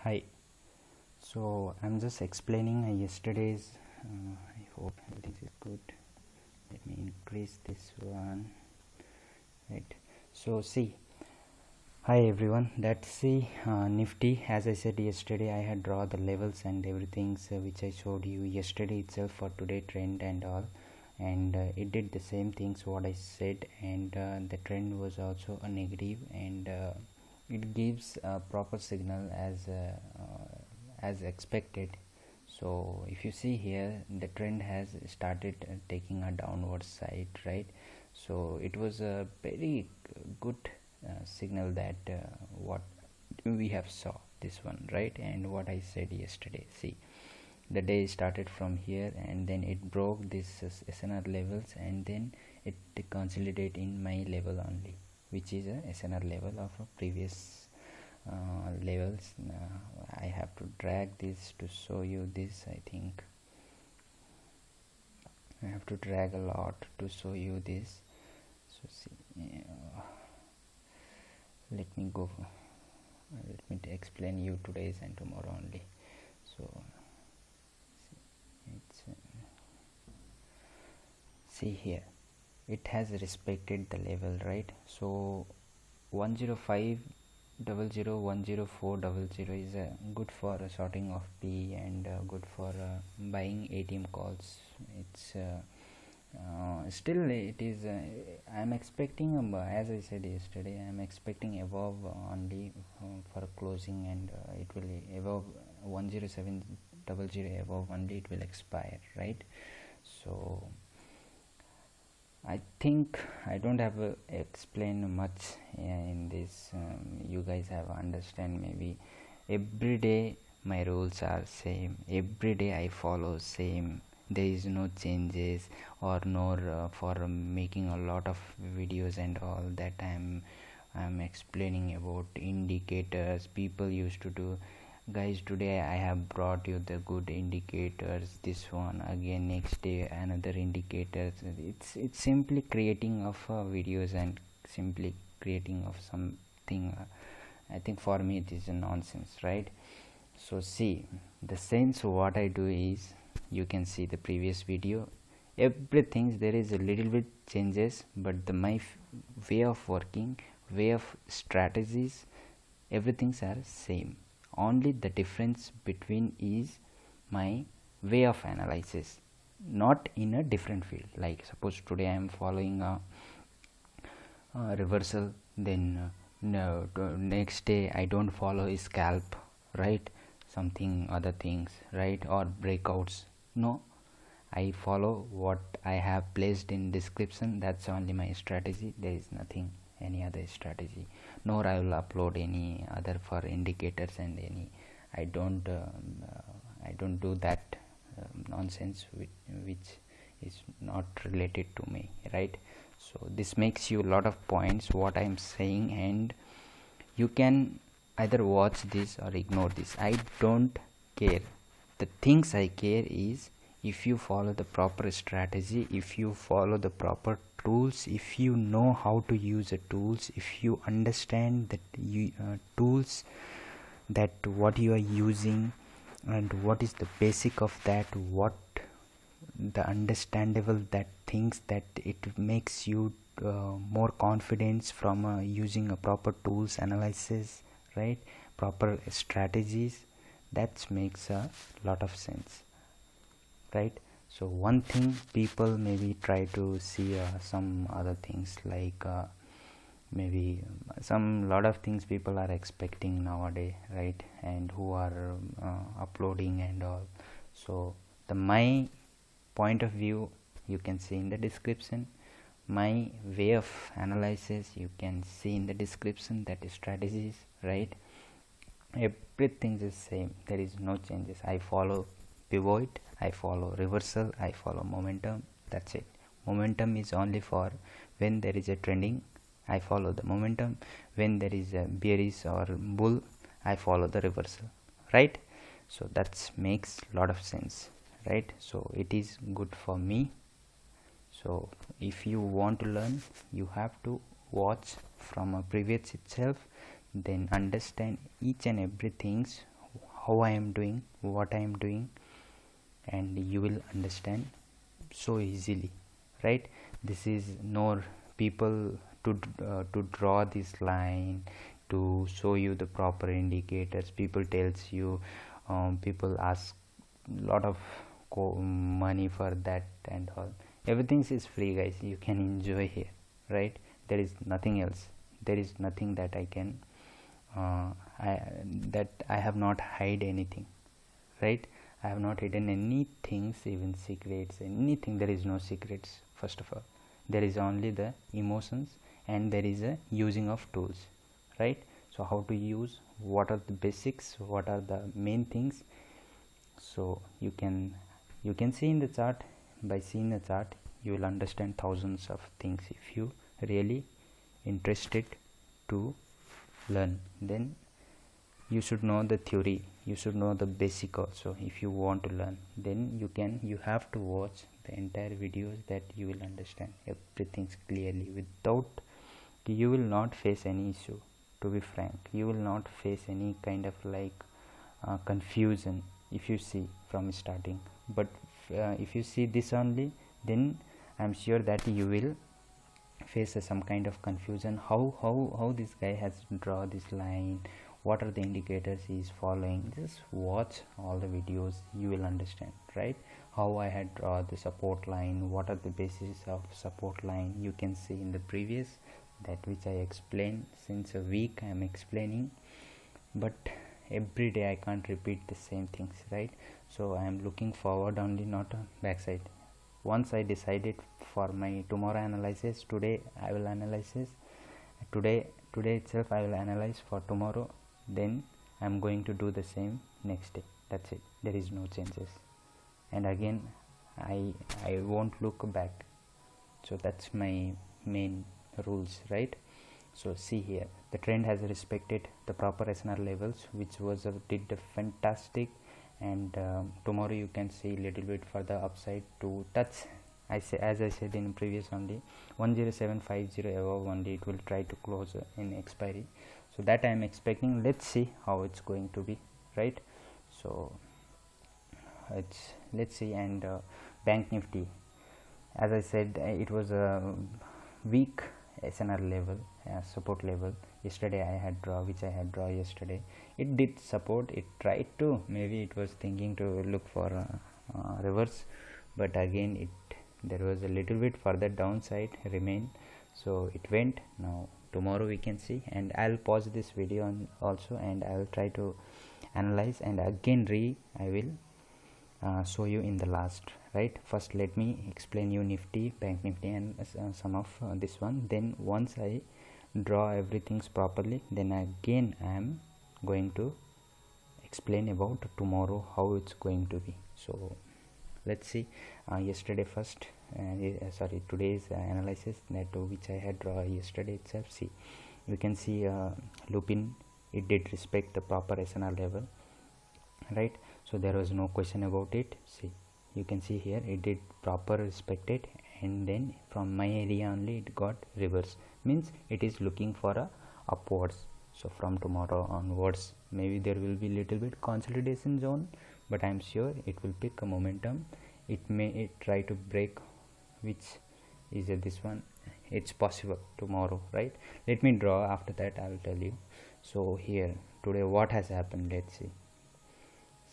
Hi. So I'm just explaining yesterday's. I hope everything is good. Let me increase this one. Right. So see. Hi everyone. That's the Nifty. As I said yesterday, I had drawn the levels and everything which I showed you yesterday itself for today trend and all. And it did the same things what I said, and the trend was also a negative, and it gives a proper signal as expected. So if you see here, the trend has started taking a downward side, right? So it was a very good signal that what we have saw this one, right? And what I said yesterday, see, the day started from here and then it broke this SNR levels, and then it consolidate in my level only, which is a SNR level of a previous levels. I have to drag this to show you this. I think I have to drag a lot to show you this. So see, let me go. Let me explain you today's and tomorrow only. So it's see here, it has respected the level, right? So 105.00 is good for sorting of P, and good for buying ATM calls. It's still it is I'm expecting as I said yesterday, I'm expecting above only for closing, and it will above 107.00 above only it will expire, right? So I think I don't have to explain much in this. You guys have understand. Maybe every day my rules are same, every day I follow same, there is no changes or no for making a lot of videos and all that I'm explaining about indicators people used to do. Guys, today I have brought you the good indicators, this one again, next day another indicators. It's simply creating of videos and simply creating of something. I think for me it is a nonsense, right? So see, the sense what I do is, you can see the previous video, everything there is a little bit changes, but my way of working, way of strategies, everything's are same. Only the difference between is my way of analysis, not in a different field. Like suppose today I am following a reversal, then no, next day I don't follow a scalp, right? Something other things, right? Or breakouts. No, I follow what I have placed in description. That's only my strategy. There is nothing any other strategy, nor I will upload any other for indicators and any. I don't do that nonsense which is not related to me, right? So this makes you a lot of points what I am saying, and you can either watch this or ignore this. I don't care. The things I care is, if you follow the proper strategy, if you follow the proper tools, if you know how to use the tools, if you understand that tools, that what you are using and what is the basic of that, what the understandable that things that it makes you more confidence from using a proper tools analysis, right? Proper strategies, that makes a lot of sense, right? So one thing people maybe try to see some other things, like maybe some lot of things people are expecting nowadays, right? And who are uploading and all. So my point of view you can see in the description, my way of analysis you can see in the description, that is strategies, right? Everything is same, there is no changes. I follow pivot, I follow reversal, I follow momentum, that's it. Momentum is only for when there is a trending, I follow the momentum. When there is a bearish or bull, I follow the reversal, right? So that makes lot of sense, right? So it is good for me. So if you want to learn, you have to watch from a previous itself, then understand each and everything how I am doing, what I am doing, and you will understand so easily, right? This is no people to draw this line, to show you the proper indicators. People tells you, people ask lot of money for that and all. Everything is free, guys. You can enjoy here, right? There is nothing else. There is nothing that I can I have not hide anything, right? I have not hidden any things, even secrets, anything. There is no secrets. First of all, there is only the emotions, and there is a using of tools, right? So how to use, what are the basics, what are the main things. So you can see in the chart. By seeing the chart, you will understand thousands of things. If you really interested to learn, then you should know the theory, you should know the basic also. If you want to learn, then you have to watch the entire videos, that you will understand everything clearly. Without, you will not face any issue. To be frank, you will not face any kind of confusion if you see from starting. But if you see this only, then I'm sure that you will face some kind of confusion. How this guy has draw this line, what are the indicators he is following. Just watch all the videos, you will understand, right? How I had draw the support line, what are the basis of support line. You can see in the previous, that which I explained since a week. I am explaining, but every day I can't repeat the same things, right? So I am looking forward only, not a backside. Once I decided for my tomorrow analysis, today I will analyze today itself. I will analyze for tomorrow, then I am going to do the same next day. That's it. There is no changes, and again I won't look back. So that's my main rules, right? So see here, the trend has respected the proper SNR levels, which was did fantastic. And tomorrow you can see a little bit further upside to touch, as I said in previous only, 10750 above only it will try to close in expiry. So that I am expecting. Let's see how it's going to be, right? So let's see. And Bank Nifty, as I said, it was a weak SNR level, support level. Yesterday I had draw yesterday. It did support, it tried to, maybe it was thinking to look for reverse, but again there was a little bit further downside remain, so it went. Now tomorrow we can see, and I'll pause this video also, and I'll try to analyze, and again I will show you in the last, right? First let me explain you Nifty, Bank Nifty, and some of this one. Then once I draw everything properly, then again I am going to explain about tomorrow how it's going to be. So let's see. Yesterday first, today's analysis, that which I had draw yesterday itself. See, you can see Lupin, it did respect the proper SNR level, right? So there was no question about it. See, you can see here it did proper respected, and then from my area only it got reverse, means it is looking for a upwards. So from tomorrow onwards, maybe there will be little bit consolidation zone, but I'm sure it will pick a momentum. It may try to break, which is this one. It's possible tomorrow, right? Let me draw, after that I will tell you. So here today what has happened, let's see.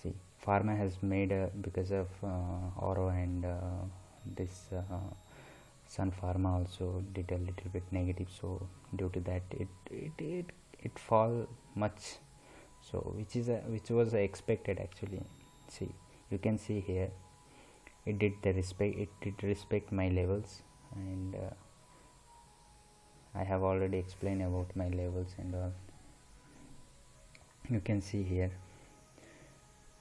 See, pharma has made because of Oro and this Sun Pharma also did a little bit negative. So due to that, it fall much. So which was expected actually. See, you can see here, it did respect my levels, and I have already explained about my levels and all. You can see here,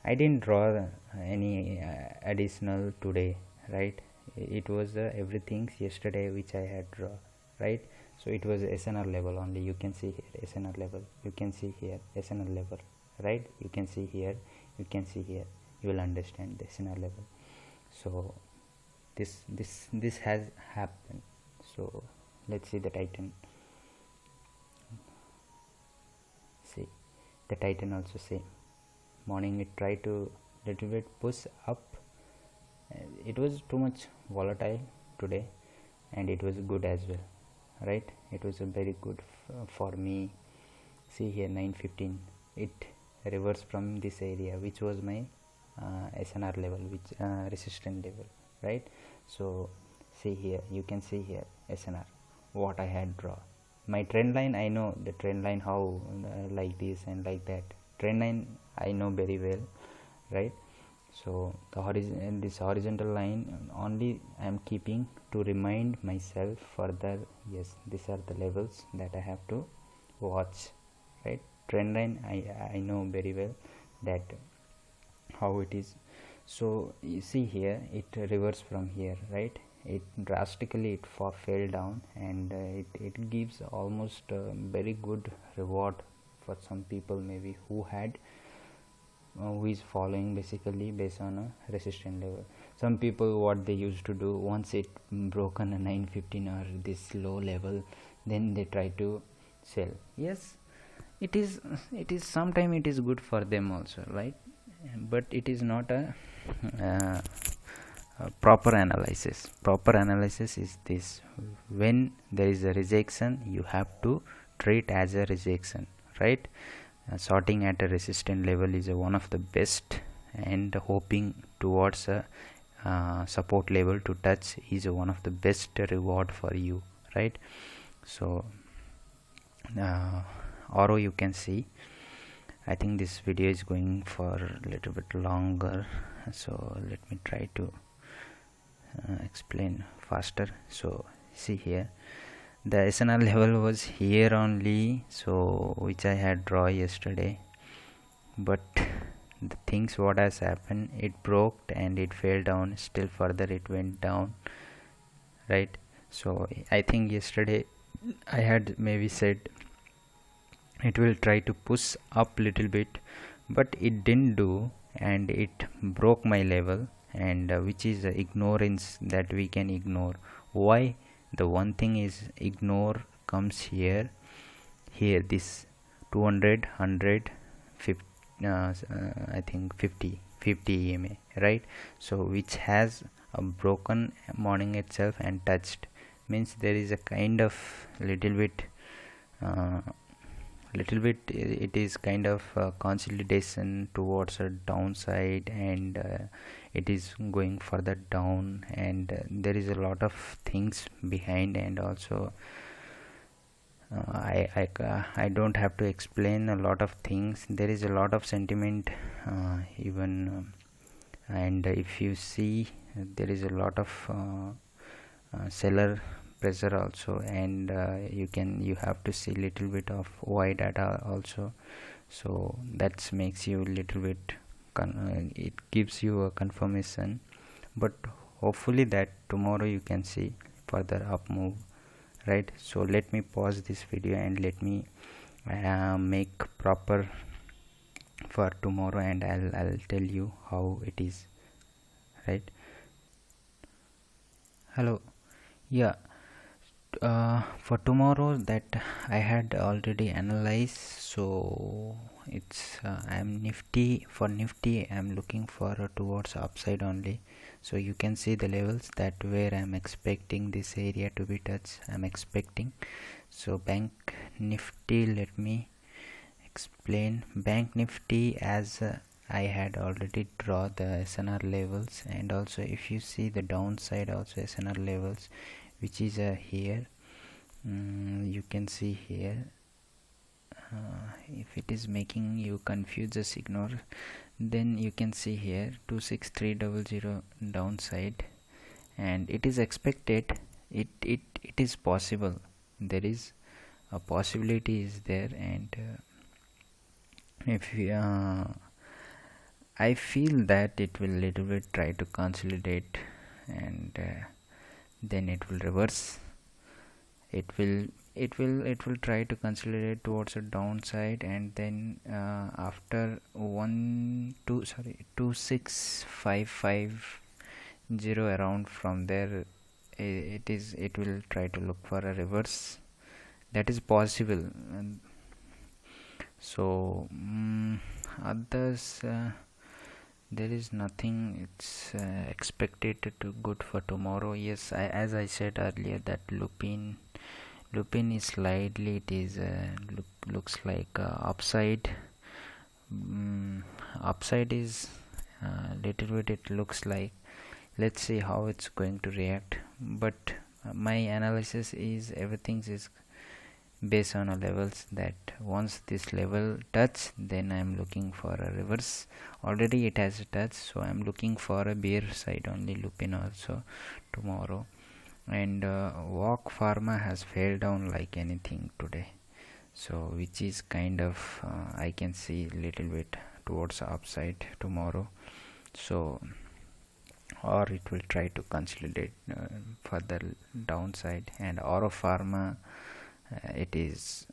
I didn't draw any additional today, right? It was everything yesterday which I had draw, right? So it was SNR level only. You can see here SNR level, you can see here SNR level, right? You can see here, you can see here, you will understand the SNR level. So this has happened. So let's see the Titan. See, the Titan also same. morning it tried to little bit push up. It was too much volatile today, and it was good as well, right? It was a very good for me. See here, 9:15 it reversed from this area, which was my SNR level, which resistance level, right? So see here, you can see here SNR what I had draw. My trend line, I know the trend line how like this and like that. Trend line I know very well, right? So this horizontal line only I am keeping to remind myself further. Yes, these are the levels that I have to watch, right? Trend line I know very well that how it is. So you see here it reversed from here, right? It drastically fell down, and it gives almost very good reward for some people maybe who who is following basically based on a resistance level. Some people, what they used to do, once it broken a 9:15 or this low level, then they try to sell. Yes, it is sometime it is good for them also, right? But it is not uh, a proper analysis. Proper analysis is this: when there is a rejection, you have to treat as a rejection, right? Sorting at a resistance level is one of the best, and hoping towards a support level to touch is one of the best reward for you, right? So RO you can see. I think this video is going for a little bit longer, so let me try to explain faster. So see here, the SNR level was here only, so which I had draw yesterday, but the things what has happened, it broke and it fell down, still further it went down, right? So I think yesterday I had maybe said it will try to push up little bit, but it didn't do, and it broke my level, and which is ignorance that we can ignore. Why? The one thing is ignore comes here this 200 100 50, I think 50 EMA, right? So which has a broken morning itself and touched, means there is a kind of little bit it is kind of consolidation towards a downside, and it is going further down, and there is a lot of things behind, and also I don't have to explain a lot of things. There is a lot of sentiment even and if you see there is a lot of seller pressure also, and you have to see little bit of Y data also, so that makes you little bit it gives you a confirmation, but hopefully that tomorrow you can see further up move, right? So let me pause this video and let me make proper for tomorrow, and I'll tell you how it is, right? Hello. Yeah, for tomorrow that I had already analyzed, so it's I'm nifty. For nifty I'm looking for towards upside only, so you can see the levels that where I'm expecting this area to be touched, I'm expecting. So bank nifty, let me explain. Bank nifty, as I had already draw the SNR levels, and also if you see the downside also SNR levels, which is here, you can see here. If it is making you confused, just ignore. Then you can see here 26300 downside, and it is expected, it is possible, there is a possibility is there, and if I feel that it will little bit try to consolidate, and then it will reverse. It will try to consolidate towards a downside, and then after 26550 around, from there it will try to look for a reverse. That is possible. And so Others, there is nothing. It's expected to good for tomorrow. Yes, as I said earlier, that lupin is slightly, it is looks like upside. Upside is little bit, it looks like. Let's see how it's going to react, but my analysis is everything is based on a levels, that once this level touch, then I'm looking for a reverse. Already it has touched, so I'm looking for a bear side only lupin also tomorrow. And walk pharma has fell down like anything today, so which is kind of I can see little bit towards the upside tomorrow. So or it will try to consolidate further downside. And Oro Pharma, it is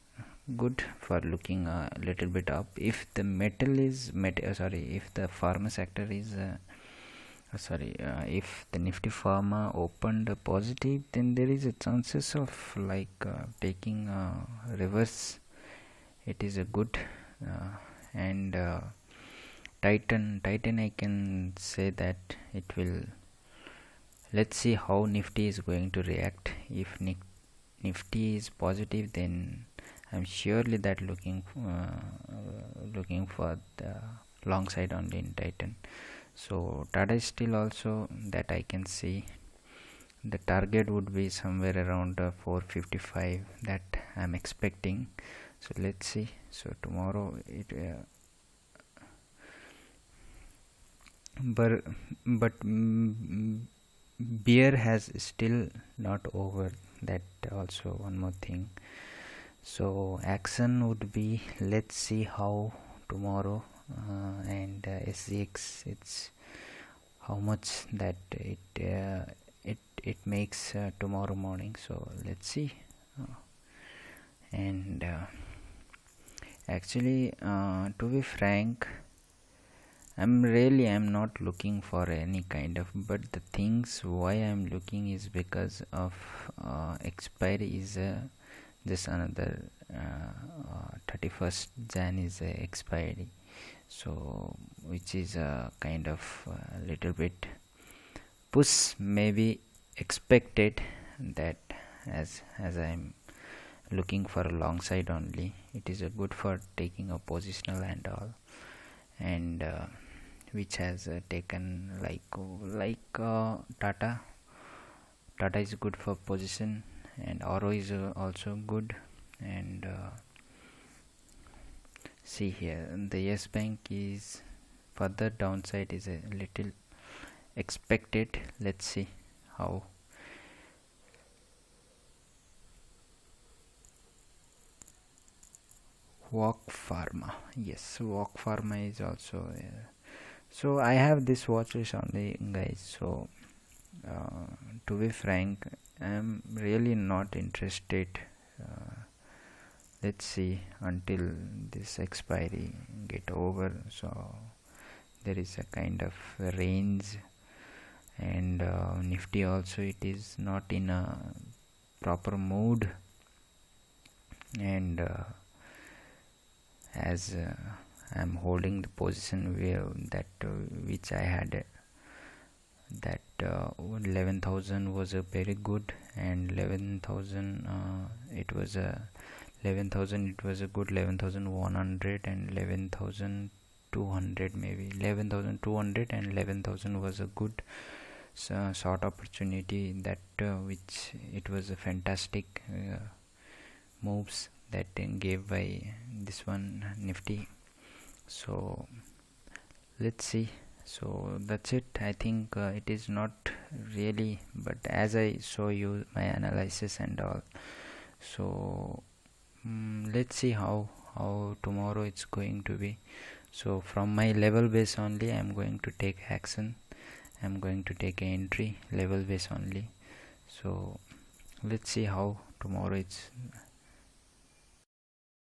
good for looking a little bit up. If the metal is if the pharma sector is if the Nifty Pharma opened positive, then there is a chances of like taking a reverse. It is a good and Titan I can say that it will. Let's see how Nifty is going to react. If Nifty is positive, then I'm surely that looking for the long side only in Titan. So Tata is still also that I can see the target would be somewhere around 455 that I'm expecting. So let's see. So tomorrow it but beer has still not over, that also one more thing. So action would be, let's see how tomorrow and SGX, it's how much that it makes tomorrow morning. So let's see. And actually to be frank, I'm not looking for any kind of, but the things why I'm looking is because of expiry is just another 31st Jan is expiry, so which is a kind of little bit push maybe expected, that as I'm looking for a long side only, it is a good for taking a positional and all. And which has taken like Tata is good for position, and Oro is also good. And see here, the Yes Bank is further downside is a little expected. Let's see how. Walk Pharma, yes, Walk Pharma is also so I have this watch list only, guys. So to be frank, I'm really not interested. Let's see until this expiry get over. So there is a kind of range, and Nifty also, it is not in a proper mood. And as I'm holding the position where that which I had that 11,000 was a very good, and 11,000 it was a 11,000 it was a good 11,100 and 11,200, maybe 11,200 and 11,000 was a good short opportunity, that which it was a fantastic moves that gave by this one Nifty. So let's see. So that's it. I think it is not really, but as I show you my analysis and all, so let's see how tomorrow it's going to be. So from my level base only, I'm going to take action. I'm going to take an entry level base only. So let's see how tomorrow it's